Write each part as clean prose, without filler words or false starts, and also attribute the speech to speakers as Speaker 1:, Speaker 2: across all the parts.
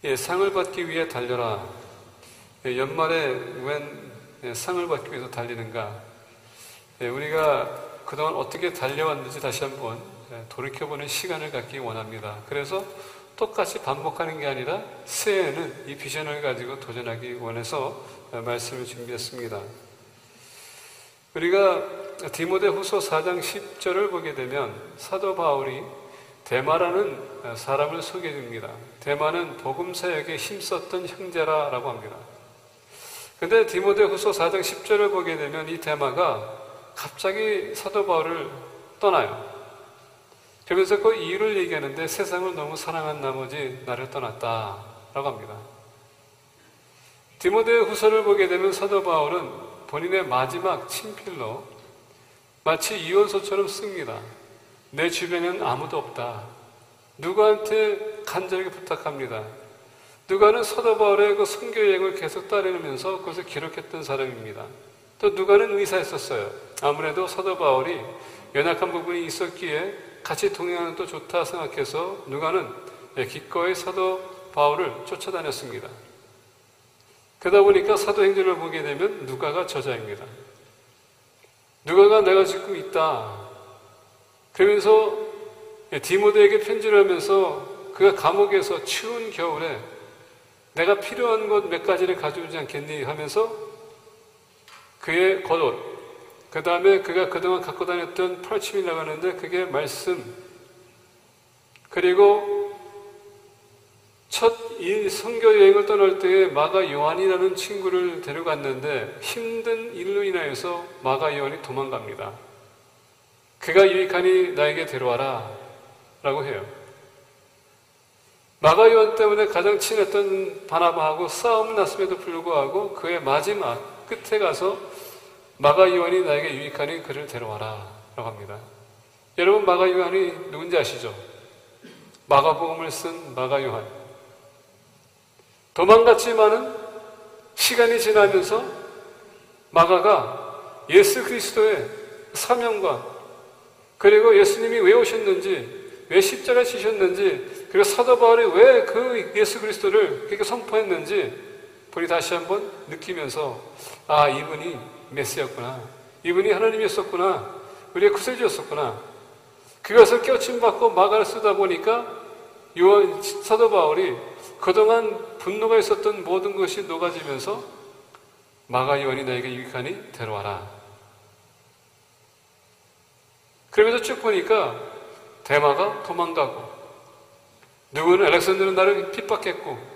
Speaker 1: 상을 받기 위해 달려라. 연말에 웬 상을 받기 위해서 달리는가? 우리가 그동안 어떻게 달려왔는지 다시 한번 돌이켜보는 시간을 갖기 원합니다. 그래서 똑같이 반복하는 게 아니라 새해에는 이 비전을 가지고 도전하기 원해서 말씀을 준비했습니다. 우리가 디모데후서 4장 10절을 보게 되면 사도 바울이 데마라는 사람을 소개해 줍니다. 데마는 복음 사역에 힘썼던 형제라고 합니다. 근데 디모데후서 4장 10절을 보게 되면 이 데마가 갑자기 사도 바울을 떠나요. 그러면서 그 이유를 얘기하는데 세상을 너무 사랑한 나머지 나를 떠났다라고 합니다. 디모데후서를 보게 되면 사도 바울은 본인의 마지막 친필로 마치 이혼서처럼 씁니다. 내 주변에는 아무도 없다. 누구한테 간절하게 부탁합니다. 누가는 사도 바울의 그 선교 여행을 계속 따르면서 그것을 기록했던 사람입니다. 또 누가는 의사였었어요. 아무래도 사도 바울이 연약한 부분이 있었기에 같이 동행하는 또 좋다 생각해서 누가는 기꺼이 사도 바울을 쫓아다녔습니다. 그러다 보니까 사도행전을 보게 되면 누가가 저자입니다. 누가가 내가 지금 있다. 그러면서 디모데에게 편지를 하면서 그가 감옥에서 추운 겨울에 내가 필요한 것 몇 가지를 가져오지 않겠니? 하면서 그의 겉옷, 그 다음에 그가 그동안 갖고 다녔던 펄침이라고 하는데 그게 말씀, 그리고 첫 이 선교 여행을 떠날 때에 마가 요한이라는 친구를 데려갔는데 힘든 일로 인하여서 마가 요한이 도망갑니다. 그가 유익하니 나에게 데려와라 라고 해요. 마가 요한 때문에 가장 친했던 바나바하고 싸움이 났음에도 불구하고 그의 마지막 끝에 가서 마가 요한이 나에게 유익하니 그를 데려와라 라고 합니다. 여러분, 마가 요한이 누군지 아시죠? 마가복음을 쓴 마가 요한. 도망갔지만은 시간이 지나면서 마가가 예수 그리스도의 사명과 그리고 예수님이 왜 오셨는지, 왜 십자가 지셨는지, 그리고 사도 바울이 왜 그 예수 그리스도를 그렇게 선포했는지 우리 다시 한번 느끼면서 아, 이분이 메시아였구나, 이분이 하나님이었었구나, 우리의 구세주였었구나. 그것을 깨우침받고 마가를 쓰다 보니까 사도 바울이 그동안 분노가 있었던 모든 것이 녹아지면서 마가 요한이 나에게 유익하니 데려와라. 그러면서 쭉 보니까 데마가 도망가고, 누구는 알렉산더는 나를 핍박했고,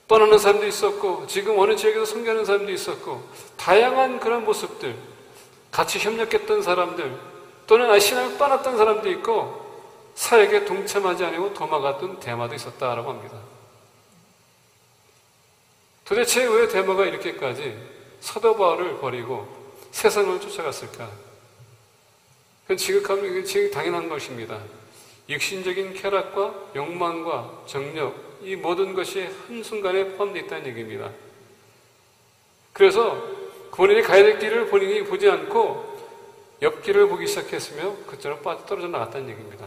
Speaker 1: 떠나는 사람도 있었고, 지금 어느 지역에서 섬기는 사람도 있었고, 다양한 그런 모습들, 같이 협력했던 사람들, 또는 신앙을 떠났던 사람도 있고, 사역에 동참하지 않고 도망갔던 데마도 있었다라고 합니다. 도대체 왜 데마가 이렇게까지 사도 바울을 버리고 세상을 쫓아갔을까? 그건 지극하면 당연한 것입니다. 육신적인 쾌락과 욕망과 정력, 이 모든 것이 한순간에 포함되어 있다는 얘기입니다. 그래서 본인이 가야 될 길을 본인이 보지 않고 옆길을 보기 시작했으며 그쪽으로 떨어져 나갔다는 얘기입니다.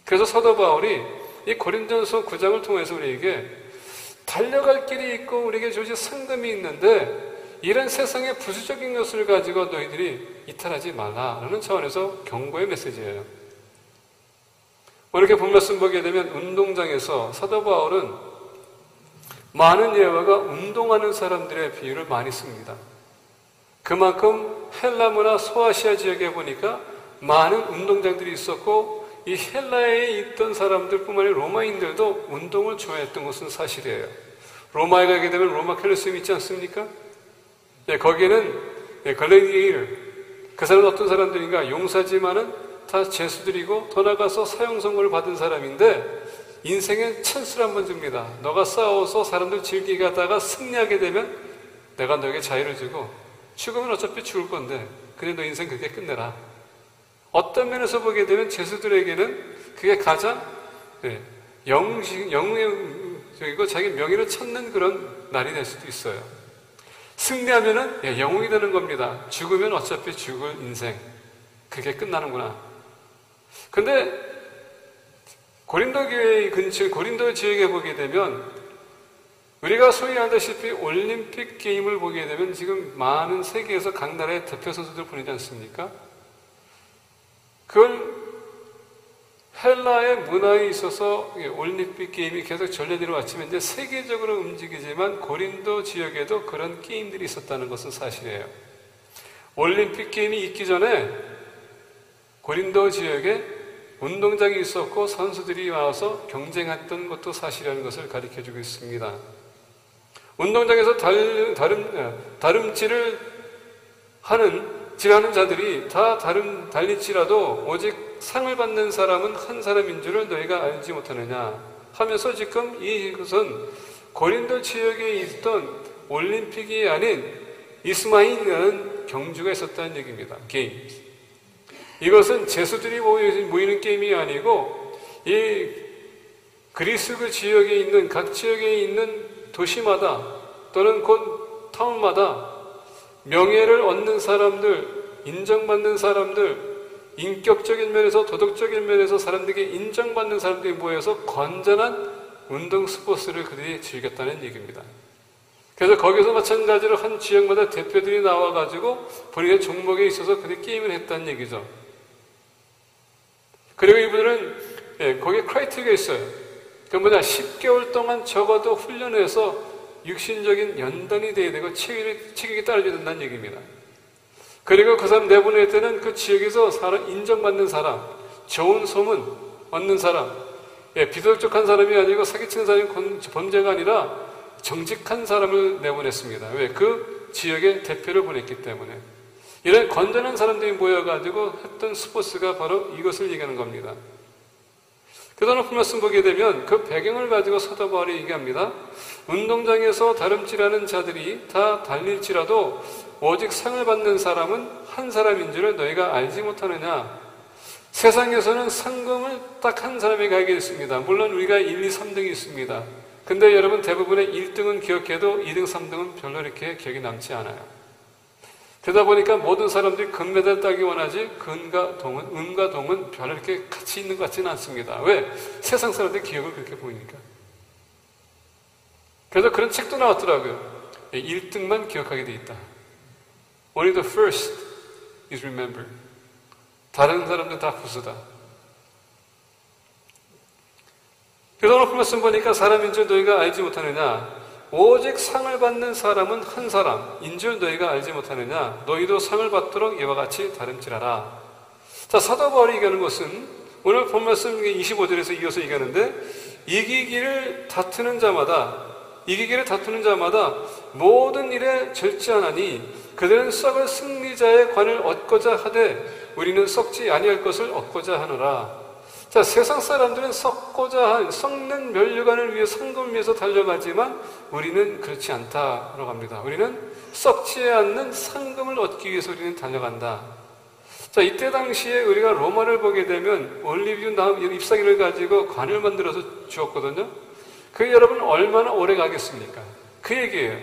Speaker 1: 그래서 사도 바울이 이 고린도전서 9장을 통해서 우리에게 달려갈 길이 있고 우리에게 조직 상금이 있는데 이런 세상의 부수적인 것을 가지고 너희들이 이탈하지 말라라는 차원에서 경고의 메시지예요. 이렇게 본 말씀 보게 되면 운동장에서 사도 바울은 많은 예화가 운동하는 사람들의 비유를 많이 씁니다. 그만큼 헬라 문화 소아시아 지역에 보니까 많은 운동장들이 있었고 이 헬라에 있던 사람들뿐만 아니라 로마인들도 운동을 좋아했던 것은 사실이에요. 로마에 가게 되면 로마 콜로세움 있지 않습니까? 거기에는 글래디에이터, 그 사람은 어떤 사람들인가? 용사지만은 다 죄수들이고 더 나가서 사형 선고를 받은 사람인데 인생엔 찬스를 한번 줍니다. 너가 싸워서 사람들 즐기게 하다가 승리하게 되면 내가 너에게 자유를 주고 죽으면 어차피 죽을 건데 근데 너 인생 그렇게 끝내라. 어떤 면에서 보게 되면 죄수들에게는 그게 가장 영웅적이고 자기 명예를 찾는 그런 날이 될 수도 있어요. 승리하면은 영웅이 되는 겁니다. 죽으면 어차피 죽을 인생. 그게 끝나는구나. 근데 고린도 교회 근처, 고린도 지역에 보게 되면 우리가 소위 알다시피 올림픽 게임을 보게 되면 지금 많은 세계에서 각 나라의 대표 선수들 보내지 않습니까? 그걸 헬라의 문화에 있어서 올림픽 게임이 계속 전래되어 왔지만 이제 세계적으로 움직이지만 고린도 지역에도 그런 게임들이 있었다는 것은 사실이에요. 올림픽 게임이 있기 전에 고린도 지역에 운동장이 있었고 선수들이 와서 경쟁했던 것도 사실이라는 것을 가르쳐주고 있습니다. 운동장에서 다름질을 하는 자들이 다 달릴지라도 오직 상을 받는 사람은 한 사람인 줄을 너희가 알지 못하느냐 하면서 지금 이것은 고린도 지역에 있던 올림픽이 아닌 이스마인이라는 경주가 있었다는 얘기입니다. 게임. 이것은 제수들이 모이는 게임이 아니고 이 그리스 그 지역에 있는 각 지역에 있는 도시마다 또는 곧 타운마다 명예를 얻는 사람들, 인정받는 사람들, 인격적인 면에서 도덕적인 면에서 사람들에게 인정받는 사람들이 모여서 건전한 운동 스포츠를 그들이 즐겼다는 얘기입니다. 그래서 거기서 마찬가지로 한 지역마다 대표들이 나와가지고 본인의 종목에 있어서 그들이 게임을 했다는 얘기죠. 그리고 이분들은 거기에 크라이테리아가 있어요. 그 10개월 동안 적어도 훈련해서 육신적인 연단이 돼야 되고 체격이 따라줘야 된다는 얘기입니다. 그리고 그 사람 내보낼 때는 그 지역에서 인정받는 사람, 좋은 소문 얻는 사람, 비도덕한 사람이 아니고 사기치는 사람이 범죄가 아니라 정직한 사람을 내보냈습니다. 왜? 그 지역의 대표를 보냈기 때문에. 이런 건전한 사람들이 모여가지고 했던 스포츠가 바로 이것을 얘기하는 겁니다. 그다음 높은 말씀 보게 되면 그 배경을 가지고 사도 바울이 얘기합니다. 운동장에서 다름질하는 자들이 다 달릴지라도 오직 상을 받는 사람은 한 사람인 줄을 너희가 알지 못하느냐. 세상에서는 상금을 딱 한 사람에게 가게 있습니다. 물론 우리가 1, 2, 3등이 있습니다. 근데 여러분 대부분의 1등은 기억해도 2등, 3등은 별로 이렇게 기억이 남지 않아요. 그러다 보니까 모든 사람들이 금메달 따기 원하지 은과 동은 별로 이렇게 같이 있는 것 같지는 않습니다. 왜? 세상 사람들의 기억을 그렇게 보이니까. 그래서 그런 책도 나왔더라고요. 1등만 기억하게 돼 있다. Only the first is remembered. 다른 사람들은 다 부수다. 그래서 오늘 말씀 보니까 사람인 줄 너희가 알지 못하느냐. 오직 상을 받는 사람은 한 사람인 줄 너희가 알지 못하느냐. 너희도 상을 받도록 이와 같이 다름질하라. 자, 사도 바울이 얘기하는 것은 오늘 본 말씀 25절에서 이어서 얘기하는데 이기기를 다투는 자마다 모든 일에 절제하나니 그들은 썩을 승리자의 관을 얻고자 하되 우리는 썩지 아니할 것을 얻고자 하노라. 자, 세상 사람들은 썩는 면류관을 위해 상금을 위해서 달려가지만 우리는 그렇지 않다라고 합니다. 우리는 썩지 않는 상금을 얻기 위해서 우리는 달려간다. 자, 이때 당시에 우리가 로마를 보게 되면 올리비움 잎사귀를 가지고 관을 만들어서 주었거든요. 그 여러분 얼마나 오래 가겠습니까? 그 얘기예요.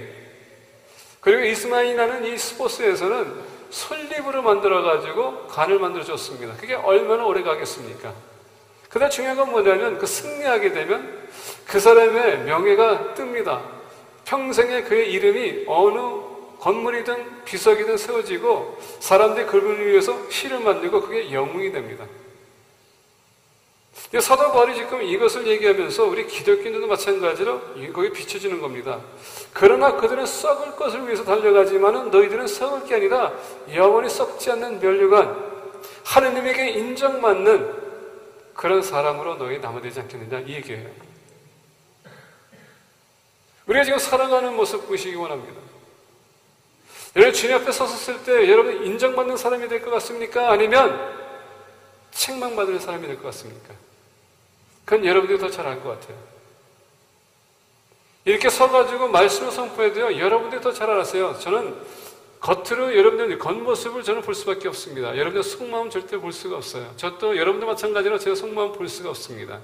Speaker 1: 그리고 이스마일이라는 이 스포츠에서는 솔잎으로 만들어가지고 관을 만들어줬습니다. 그게 얼마나 오래 가겠습니까? 그런데 중요한 건 뭐냐면 그 승리하게 되면 그 사람의 명예가 뜹니다. 평생에 그의 이름이 어느 건물이든 비석이든 세워지고 사람들이 그분을 위해서 시를 만들고 그게 영웅이 됩니다. 사도 바울이 지금 이것을 얘기하면서 우리 기독교인들도 마찬가지로 거기에 비춰지는 겁니다. 그러나 그들은 썩을 것을 위해서 달려가지만은 너희들은 썩을 게 아니라 영원히 썩지 않는 면류관, 하느님에게 인정받는 그런 사람으로 너희 남아되지 않겠느냐 이 얘기예요. 우리가 지금 살아가는 모습 보시기 원합니다. 여러분 주님 앞에 섰을 때 여러분 인정받는 사람이 될 것 같습니까? 아니면 책망받을 사람이 될 것 같습니까? 그건 여러분들이 더 잘 알 것 같아요. 이렇게 서가지고 말씀을 선포해도요, 여러분들이 더 잘 알았어요. 저는 겉으로 여러분들 겉모습을 저는 볼 수밖에 없습니다. 여러분들 속마음 절대 볼 수가 없어요. 저도 여러분들 마찬가지로 제가 속마음 볼 수가 없습니다.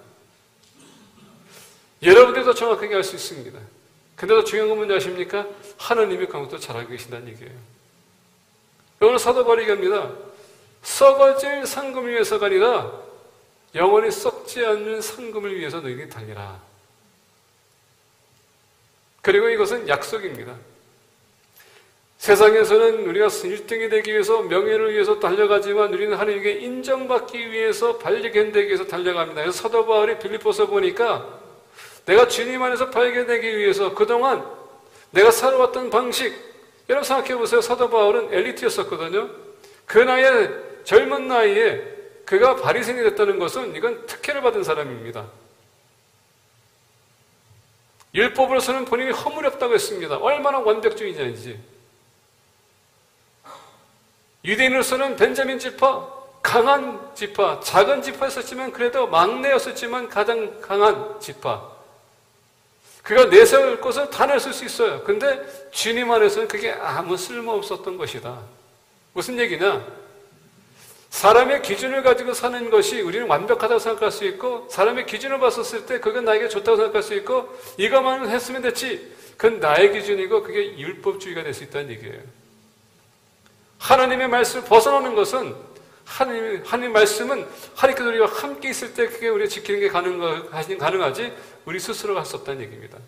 Speaker 1: 여러분들이 더 정확하게 알 수 있습니다. 근데 더 중요한 건 뭔지 아십니까? 하나님이 그것도 잘 알고 계신다는 얘기예요. 오늘 사도 바울이 얘기합니다. 썩어질 상금을 위해서가 아니라 영원히 썩지 않는 상금을 위해서 너희들이 달리라. 그리고 이것은 약속입니다. 세상에서는 우리가 1등이 되기 위해서 명예를 위해서 달려가지만 우리는 하나님께 인정받기 위해서 발견되기 위해서 달려갑니다. 그래서 사도 바울이 빌립보서 보니까 내가 주님 안에서 발견되기 위해서 그동안 내가 살아왔던 방식, 여러분 생각해 보세요. 사도 바울은 엘리트였었거든요. 그 나이에, 젊은 나이에 그가 바리새인이 됐다는 것은 이건 특혜를 받은 사람입니다. 율법으로서는 본인이 허물이 없다고 했습니다. 얼마나 완벽주의자인지. 유대인으로서는 벤자민 지파, 강한 지파, 작은 지파였었지만 그래도 막내였었지만 가장 강한 지파. 그가 내세울 것을 다 내세울 수 있어요. 근데 주님 안에서는 그게 아무 쓸모없었던 것이다. 무슨 얘기냐? 사람의 기준을 가지고 사는 것이 우리는 완벽하다고 생각할 수 있고, 사람의 기준을 봤었을 때 그건 나에게 좋다고 생각할 수 있고, 이것만 했으면 됐지. 그건 나의 기준이고 그게 율법주의가 될 수 있다는 얘기예요. 하나님의 말씀을 벗어나는 것은 하나님 말씀은 하나님께서 우리와 함께 있을 때 그게 우리가 지키는 게 가능하지 우리 스스로가 할 수 없다는 얘기입니다.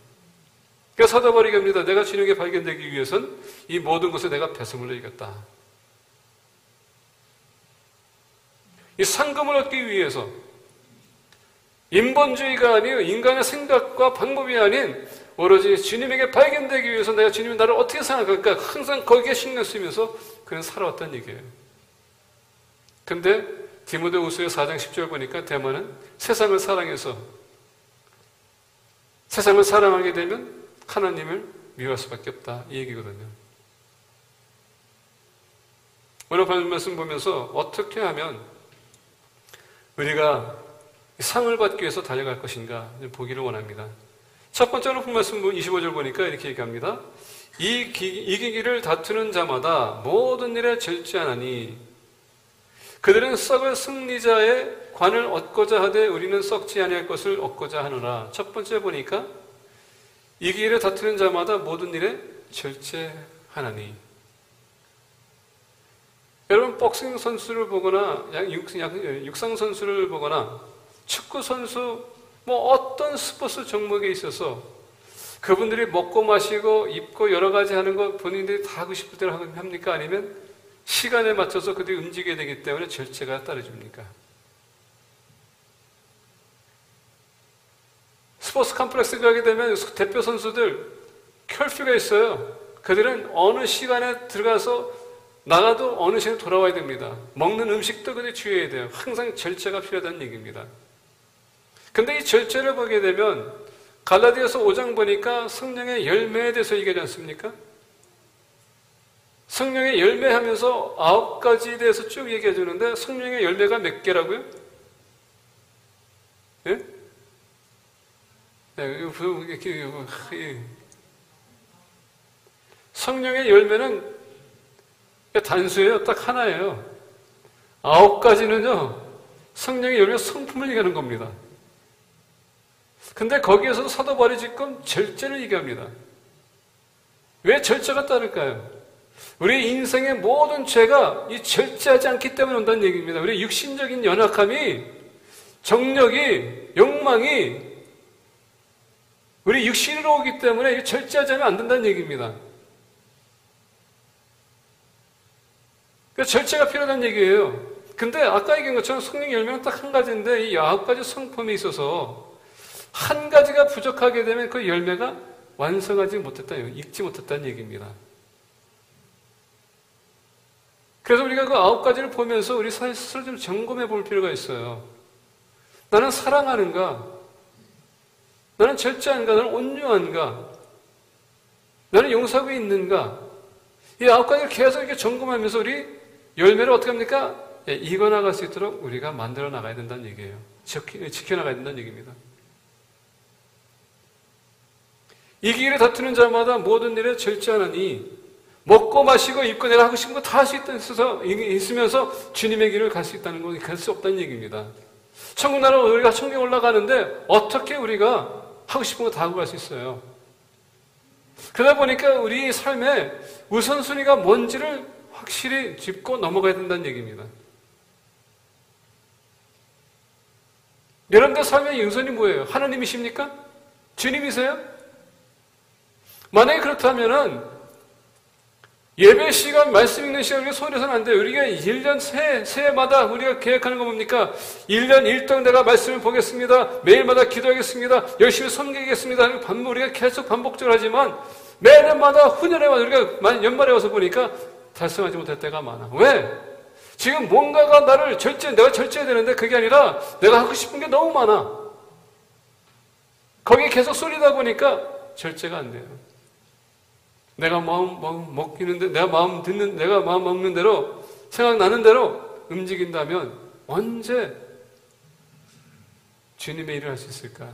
Speaker 1: 그래서 사도 바울이 얘기합니다. 내가 주님께 발견되기 위해서는 이 모든 것을 내가 배설물로 이겼다. 이 상금을 얻기 위해서 인본주의가 아니고 인간의 생각과 방법이 아닌 오로지 주님에게 발견되기 위해서 내가 주님이 나를 어떻게 생각할까 항상 거기에 신경 쓰면서 그는 살아왔다는 얘기예요. 근데 디모데후서의 4장 10절 보니까 대만은 세상을 사랑해서 세상을 사랑하게 되면 하나님을 미워할 수밖에 없다 이 얘기거든요. 오늘 말씀 보면서 어떻게 하면 우리가 상을 받기 위해서 달려갈 것인가 보기를 원합니다. 첫 번째로 본 말씀 25절 보니까 이렇게 얘기합니다. 이기기를 다투는 자마다 모든 일에 절제하나니 그들은 썩을 승리자의 관을 얻고자 하되 우리는 썩지 아니할 것을 얻고자 하노라. 첫 번째 보니까 이기기를 다투는 자마다 모든 일에 절제하나니. 여러분 복싱 선수를 보거나 육상 선수를 보거나 축구 선수 뭐 어떤 스포츠 종목에 있어서 그분들이 먹고 마시고 입고 여러 가지 하는 거 본인들이 다 하고 싶을 대로 합니까? 아니면 시간에 맞춰서 그들이 움직여야 되기 때문에 절제가 따라줍니까? 스포츠 컴플렉스 가게 되면 대표 선수들 컬퓨가 있어요. 그들은 어느 시간에 들어가서 나가도 어느 시간에 돌아와야 됩니다. 먹는 음식도 그들이 주의해야 돼요. 항상 절제가 필요하다는 얘기입니다. 근데 이 절제를 보게 되면 갈라디아서 5장 보니까 성령의 열매에 대해서 얘기하지 않습니까? 성령의 열매 하면서 9가지에 대해서 쭉 얘기해 주는데 성령의 열매가 몇 개라고요? 예? 성령의 열매는 단수예요. 딱 하나예요. 9가지는요. 성령의 열매 성품을 얘기하는 겁니다. 근데 거기에서도 사도 바울이 지금 절제를 얘기합니다. 왜 절제가 따를까요? 우리 인생의 모든 죄가 이 절제하지 않기 때문에 온다는 얘기입니다. 우리 육신적인 연약함이, 정력이, 욕망이 우리 육신으로 오기 때문에 절제하지 않으면 안 된다는 얘기입니다. 그래서 절제가 필요하다는 얘기예요. 근데 아까 얘기한 것처럼 성령의 열매는 딱 한 가지인데 이 9가지 성품이 있어서 한 가지가 부족하게 되면 그 열매가 완성하지 못했다, 익지 못했다는 얘기입니다. 그래서 우리가 그 9가지를 보면서 우리 스스로 좀 점검해 볼 필요가 있어요. 나는 사랑하는가? 나는 절제한가? 나는 온유한가? 나는 용서하고 있는가? 이 9가지를 계속 이렇게 점검하면서 우리 열매를 어떻게 합니까? 이겨나갈 수 있도록 우리가 만들어 나가야 된다는 얘기예요. 지켜나가야 된다는 얘기입니다. 이기기를 다투는 자마다 모든 일에 절제하나니 먹고 마시고 입고 내가 하고 싶은 거 다 할 수 있으면서 주님의 길을 갈 수 있다는 건 갈 수 없다는 얘기입니다. 천국 나라 우리가 천국에 올라가는데 어떻게 우리가 하고 싶은 거 다 하고 갈 수 있어요? 그러다 보니까 우리 삶의 우선순위가 뭔지를 확실히 짚고 넘어가야 된다는 얘기입니다. 여러분들 삶의 우선이 뭐예요? 하나님이십니까? 주님이세요? 만약에 그렇다면은 예배 시간, 말씀 읽는 시간 우리가 소홀해서는 안 돼요. 우리가 1년 새해마다 우리가 계획하는 건 뭡니까? 1년 1동 내가 말씀을 보겠습니다. 매일마다 기도하겠습니다. 열심히 섬기겠습니다. 하는 반복, 우리가 계속 반복적으로 하지만 매년마다 후년에마다 우리가 연말에 와서 보니까 달성하지 못할 때가 많아. 왜? 지금 뭔가가 내가 절제해야 되는데 그게 아니라 내가 하고 싶은 게 너무 많아. 거기에 계속 쏠리다 보니까 절제가 안 돼요. 내가 마음 먹는 대로, 생각나는 대로 움직인다면 언제 주님의 일을 할 수 있을까?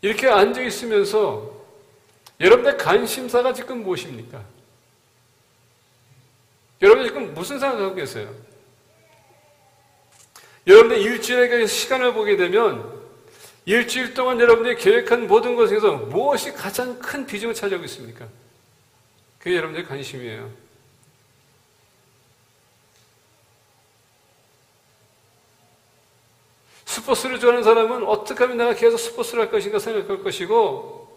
Speaker 1: 이렇게 앉아 있으면서 여러분의 관심사가 지금 무엇입니까? 여러분 지금 무슨 생각을 하고 계세요? 여러분의 일주일에 시간을 보게 되면 일주일 동안 여러분들이 계획한 모든 것에서 무엇이 가장 큰 비중을 차지하고 있습니까? 그게 여러분들의 관심이에요. 스포츠를 좋아하는 사람은 어떻게 하면 내가 계속 스포츠를 할 것인가 생각할 것이고,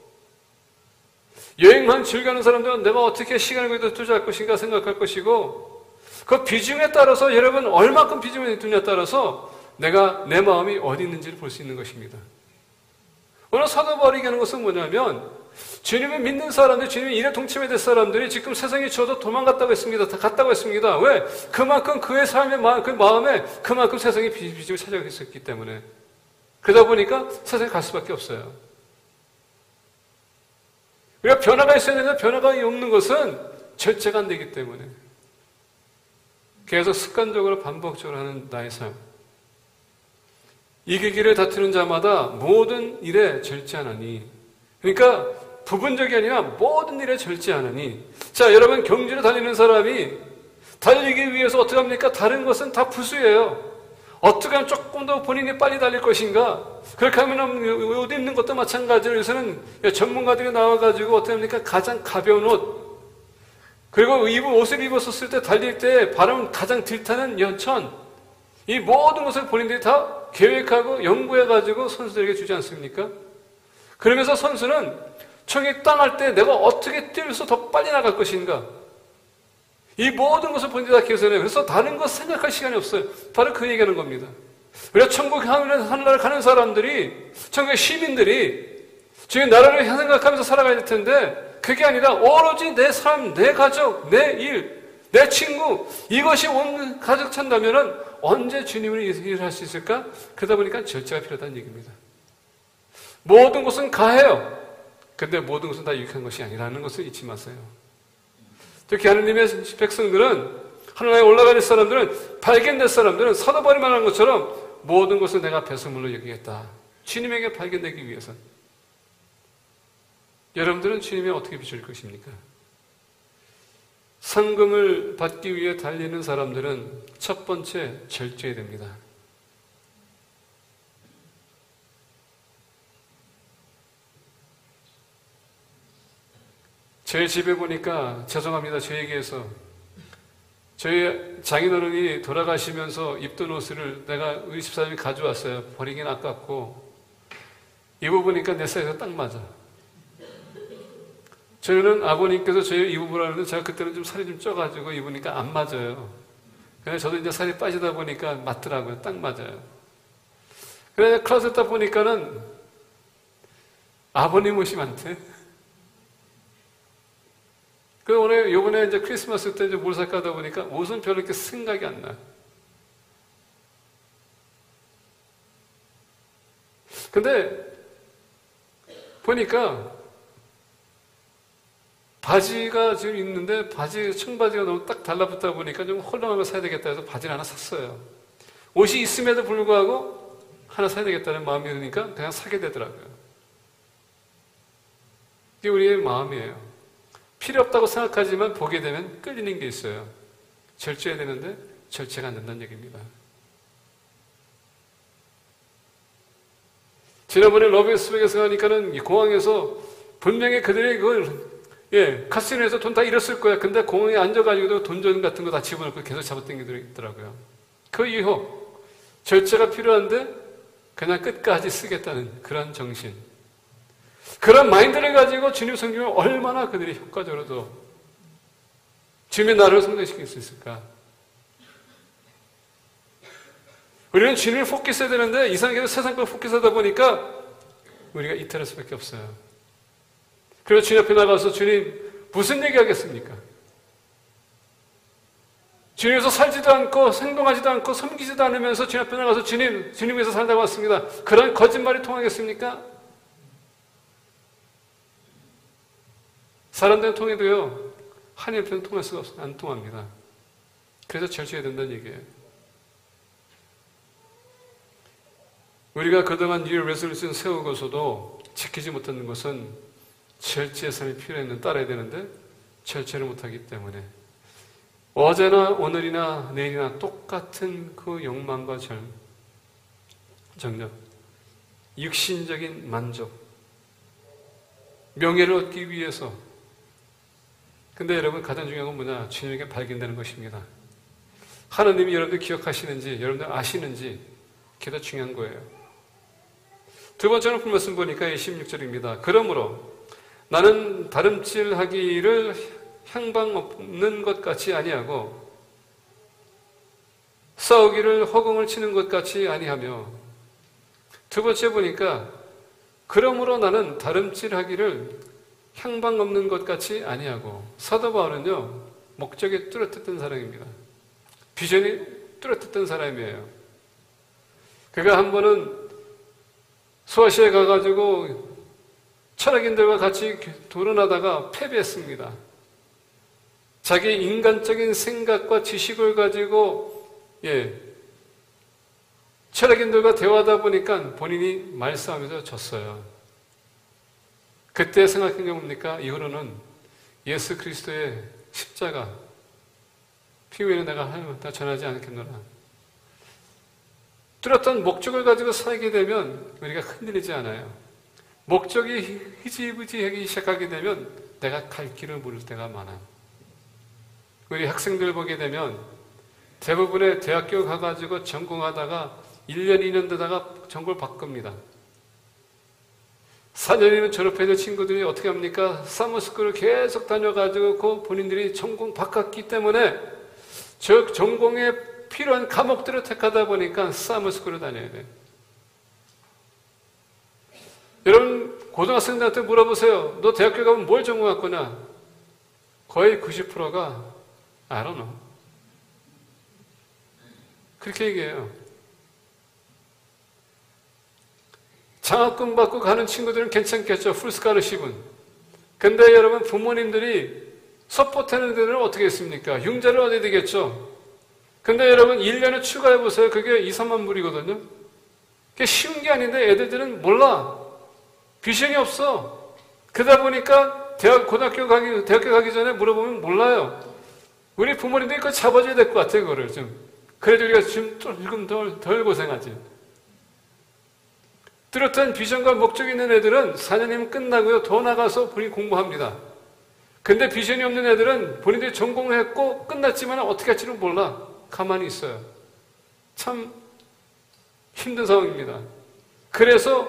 Speaker 1: 여행만 즐겨하는 사람들은 내가 어떻게 시간을 거기다 투자할 것인가 생각할 것이고, 그 비중에 따라서 여러분 얼마큼 비중을 두냐에 따라서 내가 내 마음이 어디 있는지를 볼 수 있는 것입니다. 오늘 사도 바울이 얘기하는 것은 뭐냐면 주님을 믿는 사람들, 주님의 일에 동참해 될 사람들이 지금 세상에 주어도 도망갔다고 했습니다. 다 갔다고 했습니다. 왜? 그만큼 그의 삶의 그 마음에 그만큼 세상의 비중을 차지하고 있었기 때문에. 그러다 보니까 세상에 갈 수밖에 없어요. 우리가 변화가 있어야 되는데 변화가 없는 것은 절제가 안 되기 때문에. 계속 습관적으로 반복적으로 하는 나의 삶. 이기기를 다투는 자마다 모든 일에 절제하나니. 그러니까 부분적이 아니라 모든 일에 절제하나니. 자, 여러분 경주를 달리는 사람이 달리기 위해서 어떻게 합니까? 다른 것은 다 부수예요. 어떻게 하면 조금 더 본인이 빨리 달릴 것인가? 그렇게 하면 옷 입는 것도 마찬가지로 요새는 전문가들이 나와가지고 어떻게 합니까? 가장 가벼운 옷. 그리고 옷을 입었을 때 달릴 때 바람 가장 딜타는 연천. 이 모든 것을 본인들이 다 계획하고 연구해가지고 선수들에게 주지 않습니까? 그러면서 선수는 총이 땅할 때 내가 어떻게 뛰면서 더 빨리 나갈 것인가? 이 모든 것을 본인들이 다 계산해요. 그래서 다른 것 생각할 시간이 없어요. 바로 그 얘기하는 겁니다. 우리가 천국 하늘나라를 가는 사람들이, 천국의 시민들이 지금 나라를 생각하면서 살아가야 될 텐데 그게 아니라 오로지 내 삶, 내 가족, 내 일, 내 친구, 이것이 온 가득 찬다면은 언제 주님을 일할 수 있을까? 그러다 보니까 절제가 필요하다는 얘기입니다. 모든 것은 가해요. 근데 모든 것은 다 유익한 것이 아니라는 것을 잊지 마세요. 특히 하느님의 백성들은, 하늘나라에 올라가는 사람들은, 발견될 사람들은 사도 바울이 말하는 것처럼 모든 것을 내가 배설물로 여기겠다. 주님에게 발견되기 위해서. 여러분들은 주님에 어떻게 비출 것입니까? 상금을 받기 위해 달리는 사람들은 첫 번째 절제해야 됩니다. 저희 집에 보니까, 죄송합니다, 저에게서 저희 장인어른이 돌아가시면서 입던 옷을 내가 우리 집사람이 가져왔어요. 버리긴 아깝고 입어보니까 내 사이즈가 딱 맞아. 저희는 아버님께서 저희 입어보라는데 제가 그때는 좀 살이 좀 쪄가지고 입으니까 안 맞아요. 그래서 저도 이제 살이 빠지다 보니까 맞더라고요. 딱 맞아요. 그래서 클로셋 딱 보니까는 아버님 옷이 많대. 그 오늘 요번에 이제 크리스마스 때 이제 뭘 살까 하다 보니까 옷은 별로 이렇게 생각이 안 나. 근데 보니까 바지가 지금 있는데 청바지가 너무 딱 달라붙다 보니까 좀 헐렁한 거 사야 되겠다 해서 바지를 하나 샀어요. 옷이 있음에도 불구하고 하나 사야 되겠다는 마음이 드니까 그냥 사게 되더라고요. 이게 우리의 마음이에요. 필요 없다고 생각하지만 보게 되면 끌리는 게 있어요. 절제해야 되는데 절제가 안 된다는 얘기입니다. 지난번에 러브스백에서 가니까는 공항에서 분명히 그들이 그걸 카시노에서 돈 다 잃었을 거야. 근데 공항에 앉아가지고도 돈전 같은 거 다 집어넣고 계속 잡아당기더라고요. 그 이후 절제가 필요한데 그냥 끝까지 쓰겠다는 그런 정신. 그런 마인드를 가지고 주님 성경을 얼마나 그들이 효과적으로도 주님의 나라를 성장시킬 수 있을까? 우리는 주님을 포커스해야 되는데 이상하게도 세상 걸 포커스하다 보니까 우리가 이탈할 수밖에 없어요. 그래서 주님 앞에 나가서 주님 무슨 얘기하겠습니까? 주님에서 살지도 않고 행동하지도 않고 섬기지도 않으면서 주님 앞에 나가서 주님 위해서 살다가 왔습니다. 그런 거짓말이 통하겠습니까? 사람들은 통해도요, 하나님 앞에는 통할 수가 없어요. 안 통합니다. 그래서 절제해야 된다는 얘기예요. 우리가 그동안 New Resolution 세우고서도 지키지 못하는 것은 절제의 삶이 필요했는 따라야 되는데 절제를 못하기 때문에 어제나 오늘이나 내일이나 똑같은 그 욕망과 정력, 육신적인 만족, 명예를 얻기 위해서. 근데 여러분 가장 중요한 건 뭐냐? 주님에게 발견되는 것입니다. 하나님이 여러분들 기억하시는지, 여러분들 아시는지 그게 더 중요한 거예요. 두 번째로 본 말씀 보니까 16절입니다. 그러므로 나는 다름질하기를 향방 없는 것 같이 아니하고 싸우기를 허공을 치는 것 같이 아니하며. 두 번째 보니까 그러므로 나는 다름질하기를 향방 없는 것 같이 아니하고. 사도 바울은요, 목적이 뚜렷했던 사람입니다. 비전이 뚜렷했던 사람이에요. 그가 한 번은 소아시아에 가가지고 철학인들과 같이 토론하다가 패배했습니다. 자기 인간적인 생각과 지식을 가지고 철학인들과 대화하다 보니까 본인이 말싸움에서 졌어요. 그때 생각한 게 뭡니까? 이후로는 예수 그리스도의 십자가 피 외에는 내가 하나님 다 전하지 않겠노라. 뚜렷한 목적을 가지고 살게 되면 우리가 흔들리지 않아요. 목적이 흐지부지하기 시작하게 되면 내가 갈 길을 모를 때가 많아요. 우리 학생들 보게 되면 대부분의 대학교 가가지고 전공하다가 1년, 2년 되다가 전공을 바꿉니다. 4년이면 졸업해야 될 친구들이 어떻게 합니까? 사머스쿨을 계속 다녀가지고 그 본인들이 전공 바꿨기 때문에 저 전공에 필요한 과목들을 택하다 보니까 사머스쿨을 다녀야 돼요. 여러분 고등학생들한테 물어보세요. 너 대학교 가면 뭘 전공할 거냐? 거의 90%가 I don't know. 그렇게 얘기해요. 장학금 받고 가는 친구들은 괜찮겠죠. 풀스카러십은. 근데 여러분 부모님들이 서포트하는 데는 어떻게 했습니까? 융자를 얻어야 되겠죠. 근데 여러분 1년을 추가해보세요. 그게 2, 3만 불이거든요. 그게 쉬운 게 아닌데 애들들은 몰라. 비전이 없어. 그러다 보니까 대학교 가기 전에 물어보면 몰라요. 우리 부모님들이 그걸 잡아줘야 될 것 같아요, 그거를 좀. 그래도 우리가 지금 조금 덜 고생하지. 뚜렷한 비전과 목적이 있는 애들은 4년이면 끝나고요. 더 나가서 본인이 공부합니다. 근데 비전이 없는 애들은 본인들이 전공을 했고 끝났지만 어떻게 할지는 몰라. 가만히 있어요. 참 힘든 상황입니다. 그래서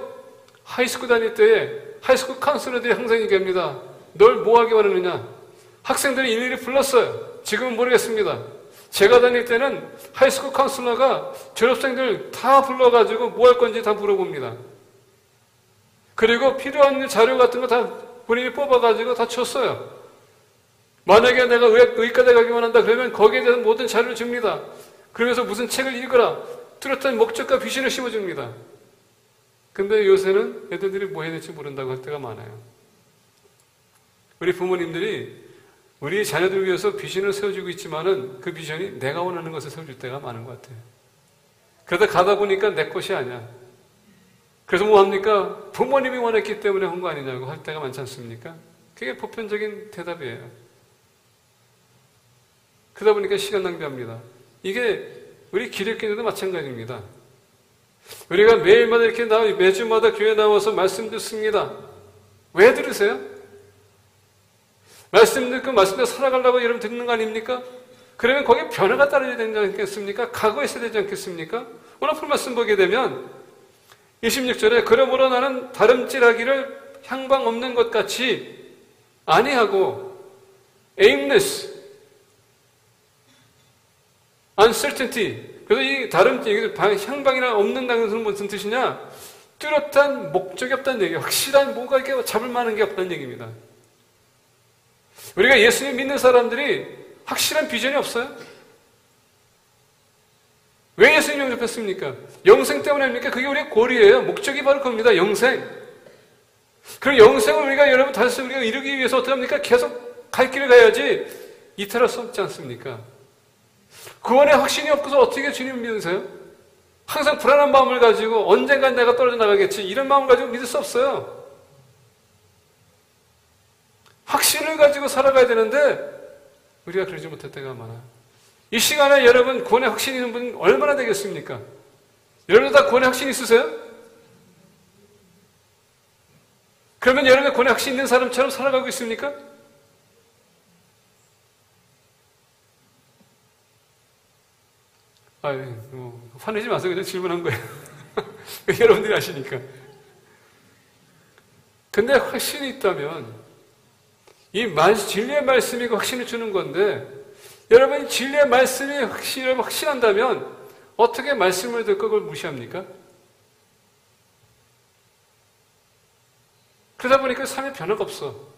Speaker 1: 하이스쿨 다닐 때에 하이스쿨 카운슬러들이 항상 얘기합니다. 널 뭐 하기 원하느냐? 학생들이 일일이 불렀어요. 지금은 모르겠습니다. 제가 다닐 때는 하이스쿨 카운슬러가 졸업생들 다 불러가지고 뭐 할 건지 다 물어봅니다. 그리고 필요한 자료 같은 거 다 본인이 뽑아가지고 다 줬어요. 만약에 내가 의과대 가기 원한다 그러면 거기에 대한 모든 자료를 줍니다. 그러면서 무슨 책을 읽으라. 뚜렷한 목적과 비전을 심어줍니다. 근데 요새는 애들이 뭐 해야 될지 모른다고 할 때가 많아요. 우리 부모님들이 우리 자녀들을 위해서 비전을 세워주고 있지만은 그 비전이 내가 원하는 것을 세워줄 때가 많은 것 같아요. 그러다 가다 보니까 내 것이 아니야. 그래서 뭐 합니까? 부모님이 원했기 때문에 한 거 아니냐고 할 때가 많지 않습니까? 그게 보편적인 대답이에요. 그러다 보니까 시간 낭비합니다. 이게 우리 기독교인들도 마찬가지입니다. 우리가 매일마다 이렇게 매주마다 교회 나와서 말씀 듣습니다. 왜 들으세요? 말씀 듣고 말씀대로 살아가려고 여러분 듣는 거 아닙니까? 그러면 거기에 변화가 따라야 되지 않겠습니까? 각오가 있어야 되지 않겠습니까? 오늘 본 말씀 보게 되면 26절에 그러므로 나는 다름질하기를 향방 없는 것 같이 아니하고 aimless, uncertainty. 그래서 이 다른 향방이나 없는다는 것은 무슨 뜻이냐? 뚜렷한 목적이 없다는 얘기예요. 확실한 뭔가 이렇게 잡을 만한 게 없다는 얘기입니다. 우리가 예수님 믿는 사람들이 확실한 비전이 없어요? 왜 예수님 영접했습니까? 영생 때문입니까? 그게 우리의 고리예요. 목적이 바로 그겁니다. 영생. 그럼 영생을 우리가 여러분 다시 우리가 이루기 위해서 어떻게 합니까? 계속 갈 길을 가야지 이탈할 수 없지 않습니까? 구원에 확신이 없어서 어떻게 주님 믿으세요? 항상 불안한 마음을 가지고 언젠간 내가 떨어져 나가겠지 이런 마음을 가지고 믿을 수 없어요. 확신을 가지고 살아가야 되는데 우리가 그러지 못할 때가 많아요. 이 시간에 여러분 구원에 확신이 있는 분 얼마나 되겠습니까? 여러분 다 구원에 확신 있으세요? 그러면 여러분 구원에 확신 있는 사람처럼 살아가고 있습니까? 화내지 마세요. 그냥 질문한 거예요. 여러분들이 아시니까. 근데 확신이 있다면 이 진리의 말씀이 확신을 주는 건데 여러분이 진리의 말씀이 확신한다면 어떻게 말씀을 듣고 그걸 무시합니까? 그러다 보니까 삶에 변화가 없어.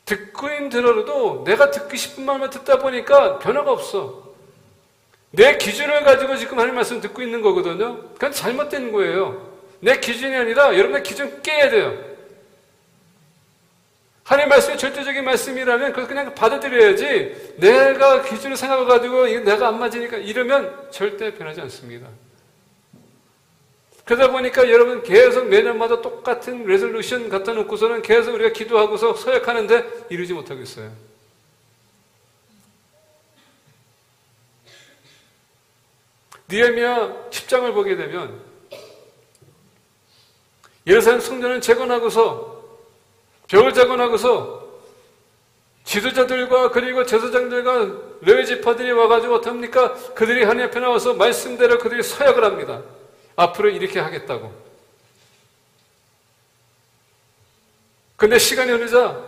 Speaker 1: 듣고는 들어도 내가 듣고 싶은 말만 듣다 보니까 변화가 없어. 내 기준을 가지고 지금 하나님 말씀 듣고 있는 거거든요. 그건 잘못된 거예요. 내 기준이 아니라 여러분의 기준 깨야 돼요. 하나님 말씀이 절대적인 말씀이라면 그걸 그냥 받아들여야지 내가 기준을 생각해가지고 이게 내가 안 맞으니까 이러면 절대 변하지 않습니다. 그러다 보니까 여러분 계속 매년마다 똑같은 레졸루션 갖다 놓고서는 계속 우리가 기도하고서 서약하는데 이루지 못하고 있어요. 느헤미야 10장을 보게 되면 예루살렘 성전을 재건하고서 벽을 재건하고서 지도자들과 그리고 제사장들과 레위 지파들이 와가지고 어떡합니까? 그들이 하나님 앞에 나와서 말씀대로 그들이 서약을 합니다. 앞으로 이렇게 하겠다고. 근데 시간이 흐르자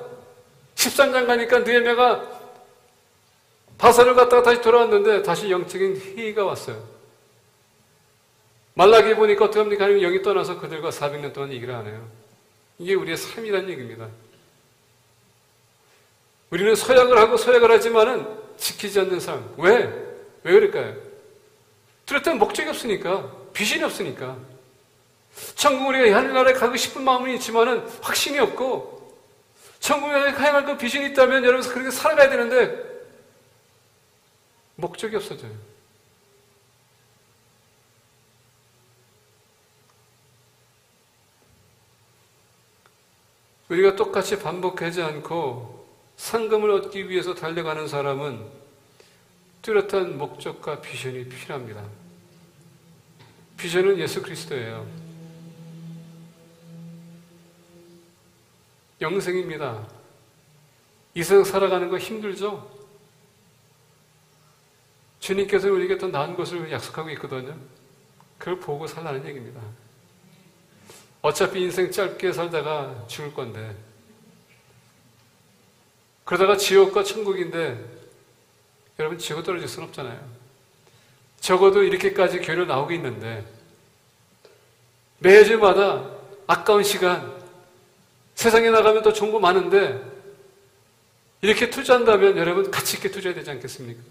Speaker 1: 13장 가니까 느헤미야가 바사를 갔다가 다시 돌아왔는데 다시 영적인 회의가 왔어요. 말라기 보니까 어떻게 합니까? 하나님 영이 떠나서 그들과 400년 동안 얘기를 안 해요. 이게 우리의 삶이라는 얘기입니다. 우리는 서약을 하고 서약을 하지만은 지키지 않는 삶. 왜? 왜 그럴까요? 뚜렷한 목적이 없으니까. 비전이 없으니까. 천국 우리가 하늘나라에 가고 싶은 마음은 있지만은 확신이 없고 천국에 향할 그 비전이 있다면 여러분 그렇게 살아가야 되는데 목적이 없어져요. 우리가 똑같이 반복하지 않고 상금을 얻기 위해서 달려가는 사람은 뚜렷한 목적과 비전이 필요합니다. 비전은 예수 그리스도예요. 영생입니다. 이 세상 살아가는 거 힘들죠? 주님께서 우리에게 더 나은 것을 약속하고 있거든요. 그걸 보고 살라는 얘기입니다. 어차피 인생 짧게 살다가 죽을 건데 그러다가 지옥과 천국인데 여러분 지옥 떨어질 수는 없잖아요. 적어도 이렇게까지 교회로 나오고 있는데 매주마다 아까운 시간 세상에 나가면 더 좋은 거 많은데 이렇게 투자한다면 여러분 가치 있게 투자해야 되지 않겠습니까?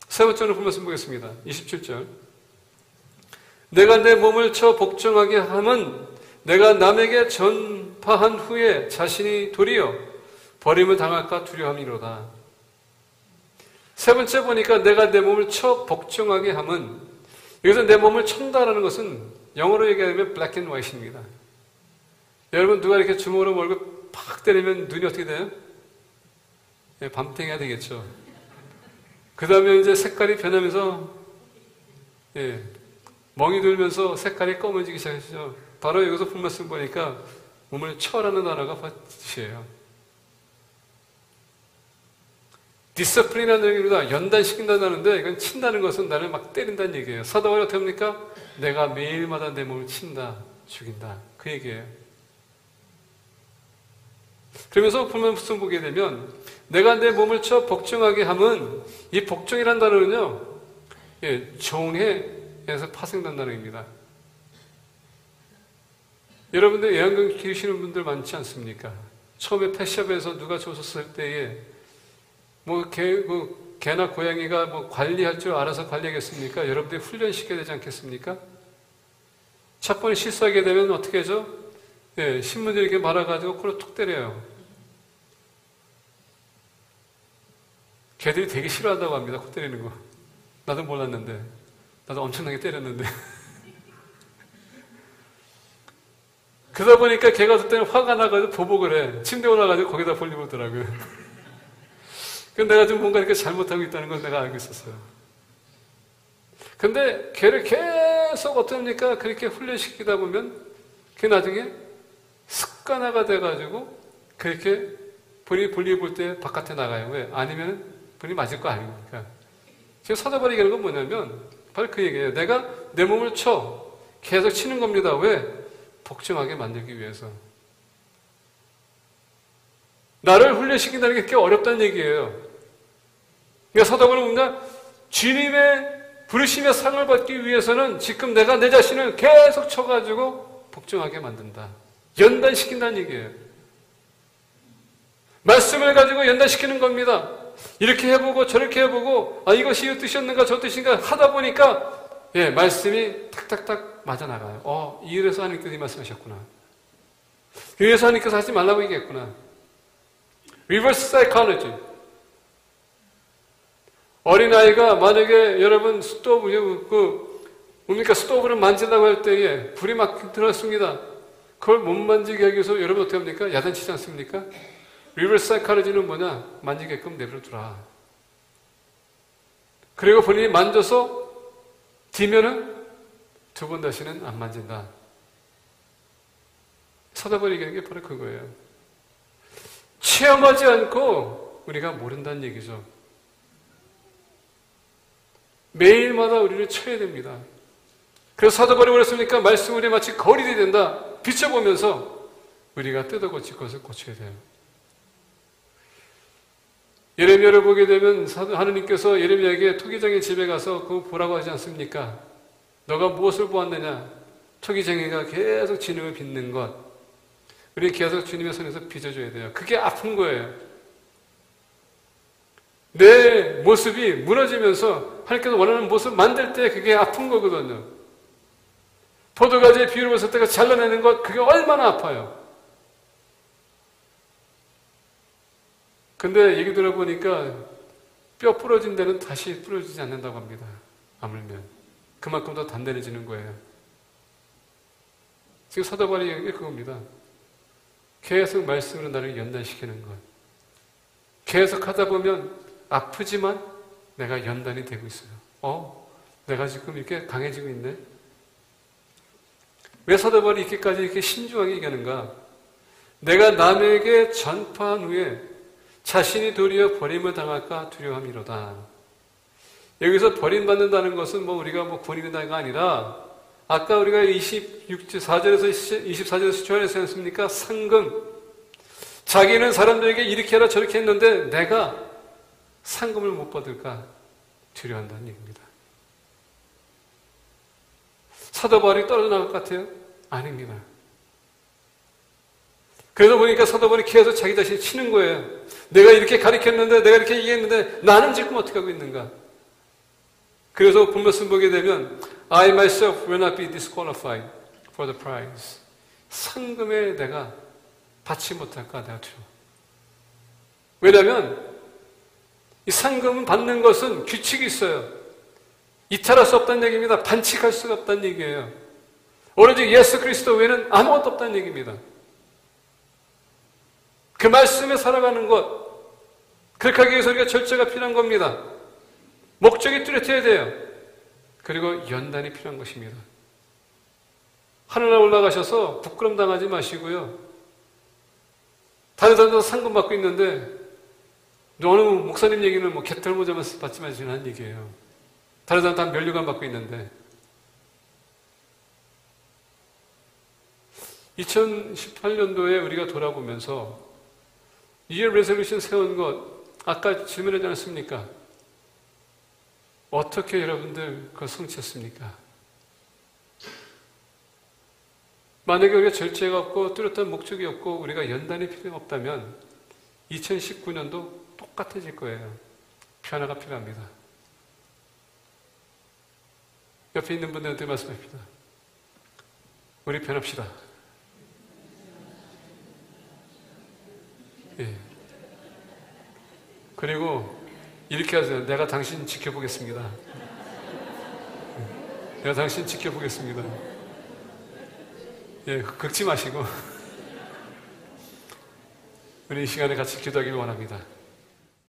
Speaker 1: 세 번째로 말씀 보겠습니다. 27절 내가 내 몸을 쳐 복종하게 함은 내가 남에게 전파한 후에 자신이 도리어 버림을 당할까 두려움이로다. 세 번째 보니까 내가 내 몸을 쳐 복종하게 함은 여기서 내 몸을 쳤다라는 것은 영어로 얘기하면 black and white입니다. 여러분 누가 이렇게 주먹으로 얼굴 팍 때리면 눈이 어떻게 돼요? 네, 밤탱이가 되겠죠. 그 다음에 이제 색깔이 변하면서 멍이 들면서 색깔이 검어지기 시작하죠. 바로 여기서 본 말씀 보니까 몸을 쳐라는 단어가 뜻이에요. 디스플린이라는 얘기입니다. 연단시킨다는데 이건 친다는 것은 나를 막 때린다는 얘기예요. 사도 바울이 어떻게 합니까? 내가 매일마다 내 몸을 친다. 죽인다. 그 얘기예요. 그러면서 본문 보게 되면 내가 내 몸을 쳐 복종하게 함은 이 복종이라는 단어는요, 종해에서 파생된다는 의미입니다. 여러분들 애완견 기르시는 분들 많지 않습니까? 처음에 펫샵에서 누가 줬었을 때에 개나 고양이가 관리할 줄 알아서 관리하겠습니까? 여러분들이 훈련시켜야 되지 않겠습니까? 첫 번에 실수하게 되면 어떻게 하죠? 신문들이 이렇게 말아가지고 코로 툭 때려요. 개들이 되게 싫어한다고 합니다. 코 때리는 거. 나도 몰랐는데. 나도 엄청나게 때렸는데. 그러다 보니까 걔가 어떨 때는 화가 나가지고 보복을 해. 침대에 올라가지고 거기다 볼일 보더라고요. 근데 내가 좀 뭔가 이렇게 잘못하고 있다는 걸 내가 알고 있었어요. 근데 걔를 계속 어떻습니까? 그렇게 훈련시키다 보면 그게 나중에 습관화가 돼가지고 그렇게 본인이 볼일 볼 때 바깥에 나가요. 왜? 아니면 본인이 맞을 거 아닙니까? 지금 사도바리라는 건 뭐냐면 바로 그 얘기예요. 내가 내 몸을 쳐 계속 치는 겁니다. 왜? 복종하게 만들기 위해서. 나를 훈련시킨다는 게 꽤 어렵다는 얘기예요. 그러니까 사도바리는 뭔가 주님의 부르심의 상을 받기 위해서는 지금 내가 내 자신을 계속 쳐가지고 복종하게 만든다. 연단시킨다는 얘기예요. 말씀을 가지고 연단시키는 겁니다. 이렇게 해보고 저렇게 해보고 이것이 이 뜻이었는가 저 뜻인가 하다 보니까 말씀이 탁탁탁 맞아나가요. 이래서 하나님께서 이 말씀하셨구나. 이래서 하나님께서 하지 말라고 얘기했구나. Reverse psychology. 어린아이가 만약에 여러분 스토브를 만진다고 할 때에 불이 막 들었습니다. 그걸 못 만지게 하기 위해서 여러분 어떻게 합니까? 야단치지 않습니까? 리버스 사이콜로지는 뭐냐? 만지게끔 내버려두라. 그리고 본인이 만져서 뒤면은 두 번 다시는 안 만진다. 사다버리게 게 바로 그거예요. 체험하지 않고 우리가 모른다는 얘기죠. 매일마다 우리를 쳐야 됩니다. 그래서 사도바울이 그랬습니까? 말씀 우리 마치 거울이 된다. 비춰보면서 우리가 뜯어고칠 것을 고쳐야 돼요. 예레미야를 보게 되면 하느님께서 예레미야에게 토기장의 집에 가서 그거 보라고 하지 않습니까? 너가 무엇을 보았느냐? 토기장이가 계속 진흙을 빚는 것. 우리 계속 주님의 손에서 빚어줘야 돼요. 그게 아픈 거예요. 내 모습이 무너지면서 하나님께서 원하는 모습을 만들 때 그게 아픈 거거든요. 포도가지의 비율을 봤을 때가 잘라내는 것, 그게 얼마나 아파요. 근데 얘기 들어보니까 뼈 부러진 데는 다시 부러지지 않는다고 합니다. 아물면. 그만큼 더 단단해지는 거예요. 지금 사도바울이 얘기한 게 그겁니다. 계속 말씀으로 나를 연단시키는 것. 계속 하다 보면 아프지만 내가 연단이 되고 있어요. 내가 지금 이렇게 강해지고 있네. 왜 사도바울이 이렇게 신중하게 얘기하는가? 내가 남에게 전파한 후에 자신이 도리어 버림을 당할까 두려움이로다. 여기서 버림받는다는 것은 우리가 군인이다가 아니라 아까 우리가 24절에서 24절에서 조언했지 않습니까? 상금. 자기는 사람들에게 이렇게 하라 저렇게 했는데 내가 상금을 못 받을까 두려워한다는 얘기입니다. 사도 바울이 떨어져 나갈 것 같아요? 아닙니다. 그래서 보니까 사도 바울이 계속 자기 자신을 치는 거예요. 내가 이렇게 가르쳤는데 내가 이렇게 얘기했는데 나는 지금 어떻게 하고 있는가? 그래서 본 말씀 보게 되면 I myself will not be disqualified for the prize. 상금에 내가 받지 못할까 내가 두려워. 왜냐하면 이 상금을 받는 것은 규칙이 있어요. 이탈할 수 없다는 얘기입니다. 반칙할 수가 없다는 얘기예요. 오로지 예수 그리스도 외에는 아무것도 없다는 얘기입니다. 그 말씀에 살아가는 것, 그렇게 하기 위해서 우리가 절제가 필요한 겁니다. 목적이 뚜렷해야 돼요. 그리고 연단이 필요한 것입니다. 하늘에 올라가셔서 부끄럼 당하지 마시고요. 다른 사람도 상금 받고 있는데 어느 목사님 얘기는 개털모자만 받지 마시라는 얘기예요. 다른 사람 다 면류관 받고 있는데 2018년도에 우리가 돌아보면서 Year Resolution 세운 것, 아까 질문하지 않았습니까? 어떻게 여러분들 그걸 성취했습니까? 만약에 우리가 절제가 없고 뚜렷한 목적이 없고 우리가 연단이 필요 없다면 2019년도 똑같아질 거예요. 변화가 필요합니다. 옆에 있는 분들한테 말씀합니다. 우리 변합시다. 예. 그리고 이렇게 하세요. 내가 당신 지켜보겠습니다. 내가 당신 지켜보겠습니다. 예, 긁지 마시고 우리 이 시간에 같이 기도하기를 원합니다.